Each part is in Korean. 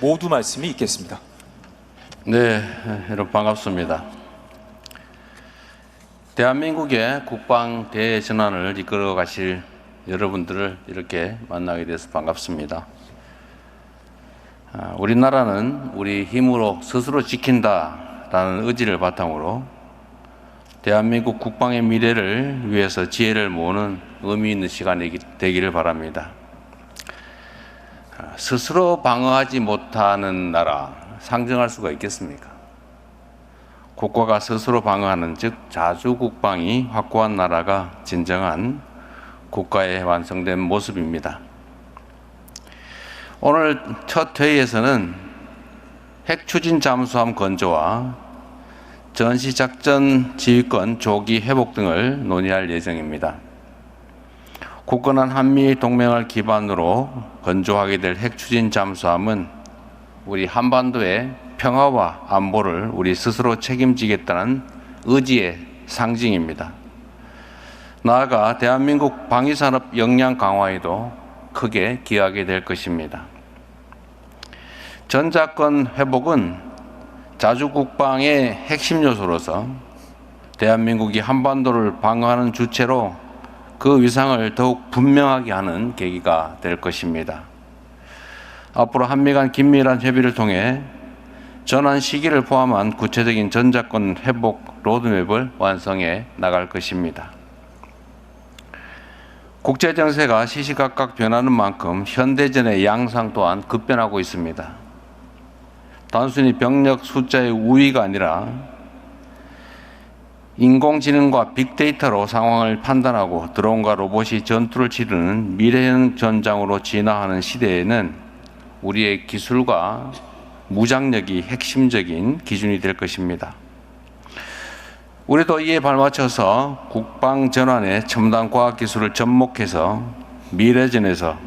모두 말씀이 있겠습니다. 네, 여러분 반갑습니다. 대한민국의 국방 대전환을 이끌어 가실 여러분들을 이렇게 만나게 돼서 반갑습니다. 우리나라는 우리 힘으로 스스로 지킨다라는 의지를 바탕으로 대한민국 국방의 미래를 위해서 지혜를 모으는 의미 있는 시간이 되기를 바랍니다. 스스로 방어하지 못하는 나라, 상정할 수가 있겠습니까? 국가가 스스로 방어하는, 즉 자주국방이 확고한 나라가 진정한 국가의 완성된 모습입니다. 오늘 첫 회의에서는 핵추진 잠수함 건조와 전시작전 지휘권 조기 회복 등을 논의할 예정입니다. 굳건한 한미 동맹을 기반으로 건조하게 될 핵추진 잠수함은 우리 한반도의 평화와 안보를 우리 스스로 책임지겠다는 의지의 상징입니다. 나아가 대한민국 방위산업 역량 강화에도 크게 기여하게 될 것입니다. 전자권 회복은 자주국방의 핵심 요소로서 대한민국이 한반도를 방어하는 주체로 그 위상을 더욱 분명하게 하는 계기가 될 것입니다. 앞으로 한미 간 긴밀한 협의를 통해 전환 시기를 포함한 구체적인 전자권 회복 로드맵을 완성해 나갈 것입니다. 국제 정세가 시시각각 변하는 만큼 현대전의 양상 또한 급변하고 있습니다. 단순히 병력 숫자의 우위가 아니라 인공지능과 빅데이터로 상황을 판단하고 드론과 로봇이 전투를 치르는 미래형 전장으로 진화하는 시대에는 우리의 기술과 무장력이 핵심적인 기준이 될 것입니다. 우리도 이에 발맞춰서 국방 전환의 첨단 과학 기술을 접목해서 미래전에서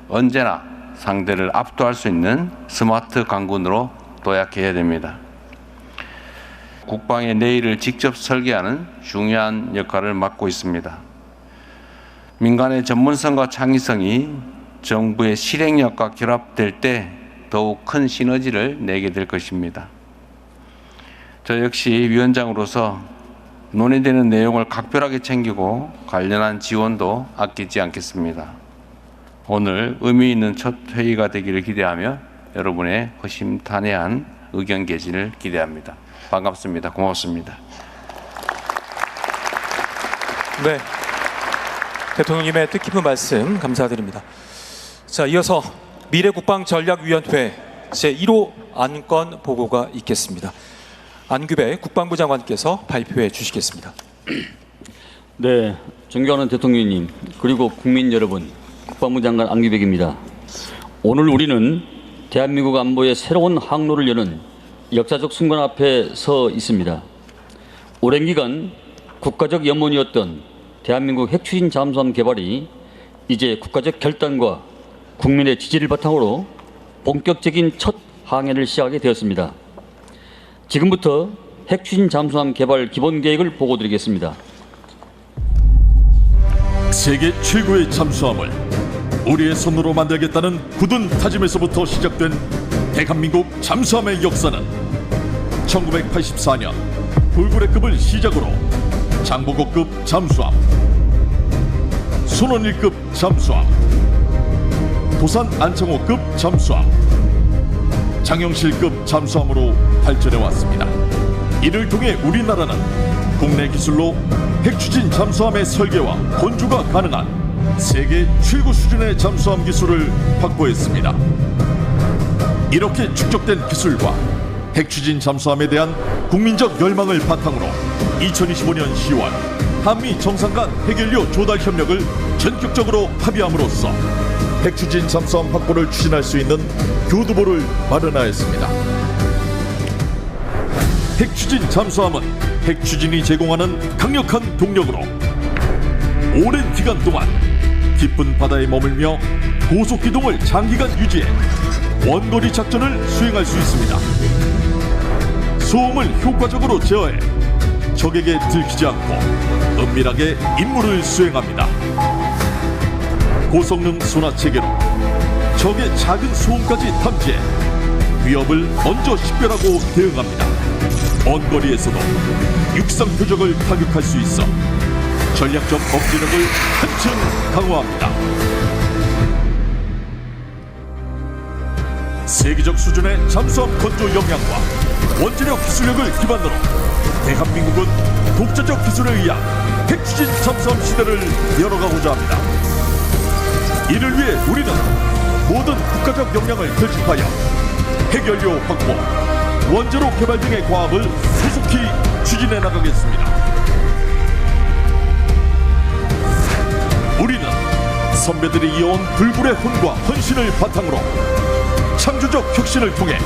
언제나 상대를 압도할 수 있는 스마트 강군으로 도약해야 됩니다. 국방의 내일을 직접 설계하는 중요한 역할을 맡고 있습니다. 민간의 전문성과 창의성이 정부의 실행력과 결합될 때 더욱 큰 시너지를 내게 될 것입니다. 저 역시 위원장으로서 논의되는 내용을 각별하게 챙기고 관련한 지원도 아끼지 않겠습니다. 오늘 의미 있는 첫 회의가 되기를 기대하며 여러분의 허심탄회한 의견 개진을 기대합니다. 반갑습니다. 고맙습니다. 네, 대통령님의 뜻깊은 말씀 감사드립니다. 자, 이어서 미래국방전략위원회 제1호 안건 보고가 있겠습니다. 안규배 국방부 장관께서 발표해 주시겠습니다. 네, 존경하는 대통령님 그리고 국민 여러분, 국방부 장관 안규백입니다. 오늘 우리는 대한민국 안보의 새로운 항로를 여는 역사적 순간 앞에 서 있습니다. 오랜 기간 국가적 염원이었던 대한민국 핵추진 잠수함 개발이 이제 국가적 결단과 국민의 지지를 바탕으로 본격적인 첫 항해를 시작하게 되었습니다. 지금부터 핵추진 잠수함 개발 기본 계획을 보고드리겠습니다. 세계 최고의 잠수함을 우리의 손으로 만들겠다는 굳은 다짐에서부터 시작된 대한민국 잠수함의 역사는 1984년 돌고래급을 시작으로 장보고급 잠수함, 순원일급 잠수함, 도산 안창호급 잠수함, 장영실급 잠수함으로 발전해 왔습니다. 이를 통해 우리나라는 국내 기술로 핵추진 잠수함의 설계와 건조가 가능한 세계 최고 수준의 잠수함 기술을 확보했습니다. 이렇게 축적된 기술과 핵추진 잠수함에 대한 국민적 열망을 바탕으로 2025년 10월 한미 정상 간 핵연료 조달 협력을 전격적으로 합의함으로써 핵추진 잠수함 확보를 추진할 수 있는 교두보를 마련하였습니다. 핵추진 잠수함은 핵추진이 제공하는 강력한 동력으로 오랜 기간 동안 깊은 바다에 머물며 고속 기동을 장기간 유지해 원거리 작전을 수행할 수 있습니다. 소음을 효과적으로 제어해 적에게 들키지 않고 은밀하게 임무를 수행합니다. 고성능 소나 체계로 적의 작은 소음까지 탐지해 위협을 먼저 식별하고 대응합니다. 먼 거리에서도 육상 표적을 타격할 수 있어 전략적 억제력을 한층 강화합니다. 세계적 수준의 잠수함 건조 역량과 원자력 기술력을 기반으로 대한민국은 독자적 기술에 의한 핵추진 잠수함 시대를 열어가고자 합니다. 이를 위해 우리는 모든 국가적 역량을 결집하여 핵연료 확보, 원자로 개발 등의 과업을 계속히 추진해 나가겠습니다. 우리는 선배들이 이어온 불굴의 혼과 헌신을 바탕으로 창조적 혁신을 통해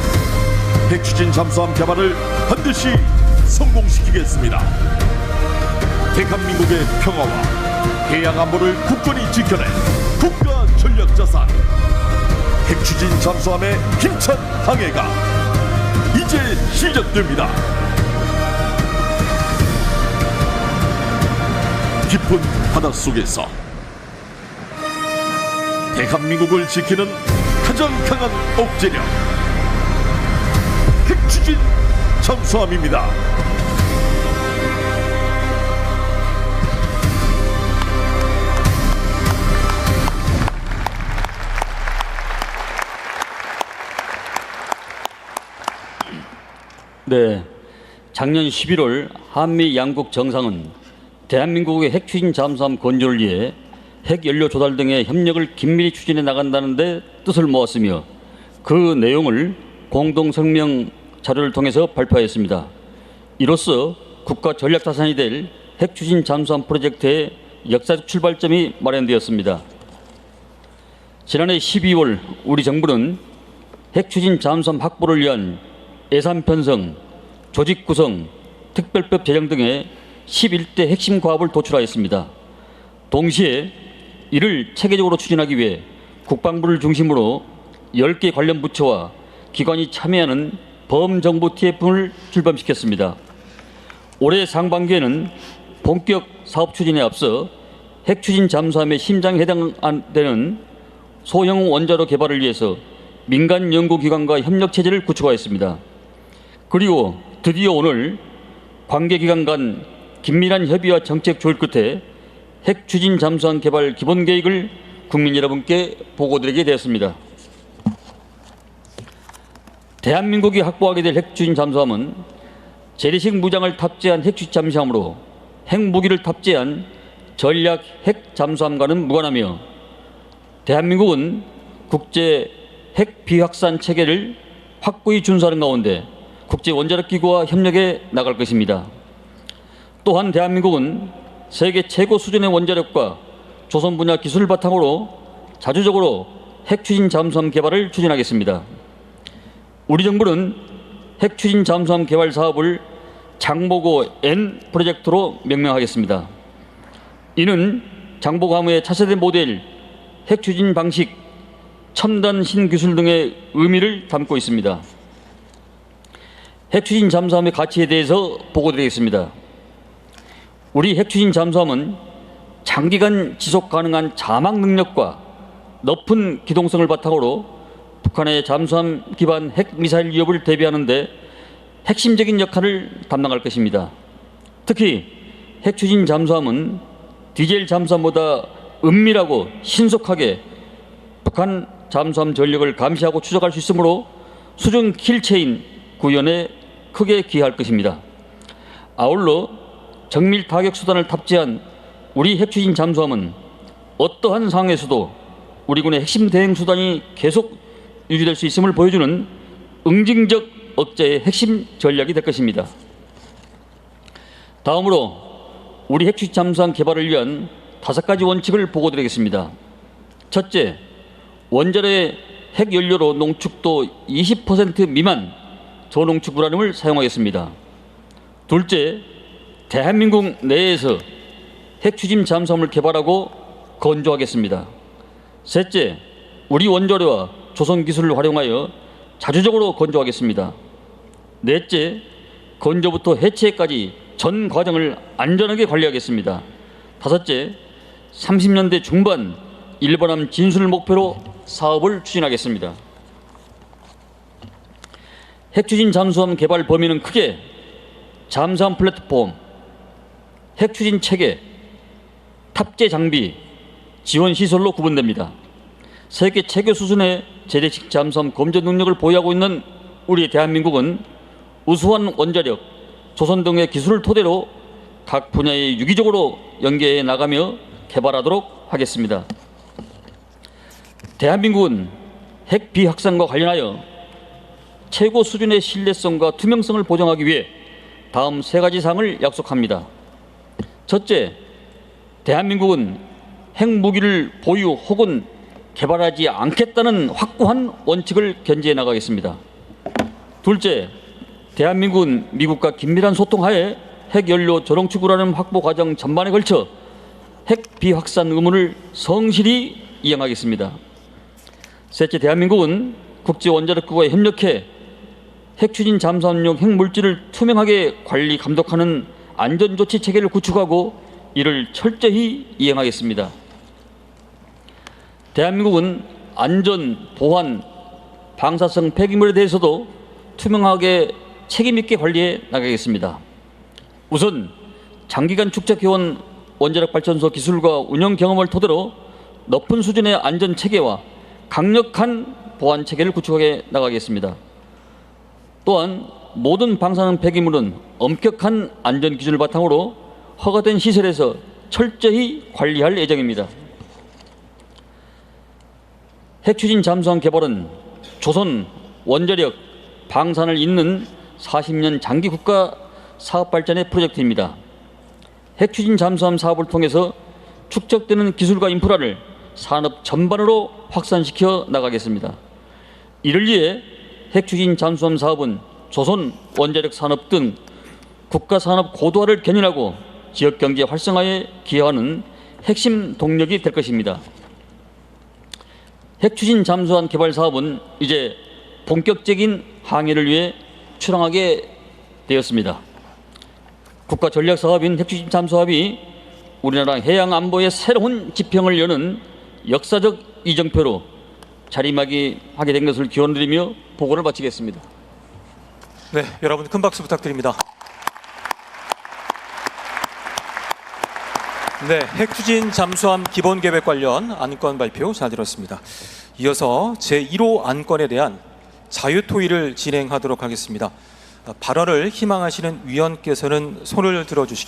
핵추진 잠수함 개발을 반드시 성공시키겠습니다. 대한민국의 평화와 해양 안보를 굳건히 지켜낸 국가 전략 자산 핵추진 잠수함의 힘찬 항해가 이제 시작됩니다. 깊은 바닷속에서 대한민국을 지키는 가장 강한 억제력 핵추진 잠수함입니다. 네, 작년 11월 한미 양국 정상은 대한민국의 핵추진 잠수함 건조를 위해 핵연료 조달 등의 협력을 긴밀히 추진해 나간다는 데 뜻을 모았으며 그 내용을 공동성명 자료를 통해서 발표하였습니다. 이로써 국가 전략자산이 될 핵추진 잠수함 프로젝트의 역사적 출발점이 마련되었습니다. 지난해 12월 우리 정부는 핵추진 잠수함 확보를 위한 예산 편성, 조직 구성, 특별법 제정 등의 11대 핵심 과업을 도출하였습니다. 동시에 이를 체계적으로 추진하기 위해 국방부를 중심으로 10개 관련 부처와 기관이 참여하는 범정부 TF를 출범시켰습니다. 올해 상반기에는 본격 사업 추진에 앞서 핵추진 잠수함의 심장에 해당되는 소형 원자로 개발을 위해서 민간 연구기관과 협력체제를 구축하였습니다. 그리고 드디어 오늘 관계기관 간 긴밀한 협의와 정책 조율 끝에 핵추진 잠수함 개발 기본 계획을 국민 여러분께 보고드리게 되었습니다. 대한민국이 확보하게 될 핵추진 잠수함은 재래식 무장을 탑재한 핵추진 잠수함으로 핵무기를 탑재한 전략 핵 잠수함과는 무관하며 대한민국은 국제 핵 비확산 체계를 확고히 준수하는 가운데 국제 원자력 기구와 협력해 나갈 것입니다. 또한 대한민국은 세계 최고 수준의 원자력과 조선 분야 기술을 바탕으로 자주적으로 핵추진 잠수함 개발을 추진하겠습니다. 우리 정부는 핵추진 잠수함 개발 사업을 장보고 N 프로젝트로 명명하겠습니다. 이는 장보고 함의 차세대 모델, 핵추진 방식, 첨단 신기술 등의 의미를 담고 있습니다. 핵추진 잠수함의 가치에 대해서 보고드리겠습니다. 우리 핵추진 잠수함은 장기간 지속 가능한 자막 능력과 높은 기동성을 바탕으로 북한의 잠수함 기반 핵미사일 위협을 대비하는 데 핵심적인 역할을 담당할 것입니다. 특히 핵추진 잠수함은 디젤 잠수함보다 은밀하고 신속하게 북한 잠수함 전력을 감시하고 추적할 수 있으므로 수중 킬체인 구현에 크게 기여할 것입니다. 아울러 정밀 타격 수단을 탑재한 우리 핵추진 잠수함은 어떠한 상황에서도 우리 군의 핵심 대응 수단이 계속 유지될 수 있음을 보여주는 응징적 억제의 핵심 전략이 될 것입니다. 다음으로 우리 핵추진 잠수함 개발을 위한 5가지 원칙을 보고드리겠습니다. 첫째, 원자로의 핵연료로 농축도 20% 미만 저농축 우라늄을 사용하겠습니다. 둘째, 대한민국 내에서 핵추진 잠수함을 개발하고 건조하겠습니다. 셋째, 우리 원자로와 조선 기술을 활용하여 자주적으로 건조하겠습니다. 넷째, 건조부터 해체까지 전 과정을 안전하게 관리하겠습니다. 다섯째, 30년대 중반 일본함 진수를 목표로 사업을 추진하겠습니다. 핵추진 잠수함 개발 범위는 크게 잠수함 플랫폼, 핵추진 체계, 탑재 장비, 지원 시설로 구분됩니다. 세계 체계 수준의 재래식 잠수함 검전 능력을 보유하고 있는 우리 대한민국은 우수한 원자력, 조선 등의 기술을 토대로 각 분야에 유기적으로 연계해 나가며 개발하도록 하겠습니다. 대한민국은 핵 비확산과 관련하여 최고 수준의 신뢰성과 투명성을 보장하기 위해 다음 세 가지 사항을 약속합니다. 첫째, 대한민국은 핵무기를 보유 혹은 개발하지 않겠다는 확고한 원칙을 견지해 나가겠습니다. 둘째, 대한민국은 미국과 긴밀한 소통하에 핵연료 조롱축 우라늄 확보 과정 전반에 걸쳐 핵 비확산 의무를 성실히 이행하겠습니다. 셋째, 대한민국은 국제원자력국과 협력해 핵추진 잠수함용 핵물질을 투명하게 관리 감독하는 안전조치 체계를 구축하고 이를 철저히 이행하겠습니다. 대한민국은 안전, 보안, 방사성 폐기물에 대해서도 투명하게 책임있게 관리해 나가겠습니다. 우선 장기간 축적해온 원자력 발전소 기술과 운영 경험을 토대로 높은 수준의 안전 체계와 강력한 보안 체계를 구축해 나가겠습니다. 또한 모든 방사능 폐기물은 엄격한 안전 기준을 바탕으로 허가된 시설에서 철저히 관리할 예정입니다. 핵추진 잠수함 개발은 조선 원자력 방산을 잇는 40년 장기 국가 사업 발전의 프로젝트입니다. 핵추진 잠수함 사업을 통해서 축적되는 기술과 인프라를 산업 전반으로 확산시켜 나가겠습니다. 이를 위해 핵추진 잠수함 사업은 조선 원자력 산업 등 국가 산업 고도화를 견인하고 지역 경제 활성화에 기여하는 핵심 동력이 될 것입니다. 핵추진 잠수함 개발 사업은 이제 본격적인 항해를 위해 출항하게 되었습니다. 국가 전략 사업인 핵추진 잠수함이 우리나라 해양 안보의 새로운 지평을 여는 역사적 이정표로 자리매김하게 된 것을 기원드리며 보고를 마치겠습니다. 네, 여러분 큰 박수 부탁드립니다. 네, 핵추진 잠수함 기본계획 관련 안건 발표 잘 들었습니다. 이어서 제1호 안건에 대한 자유토의를 진행하도록 하겠습니다. 발언을 희망하시는 위원께서는 손을 들어주시기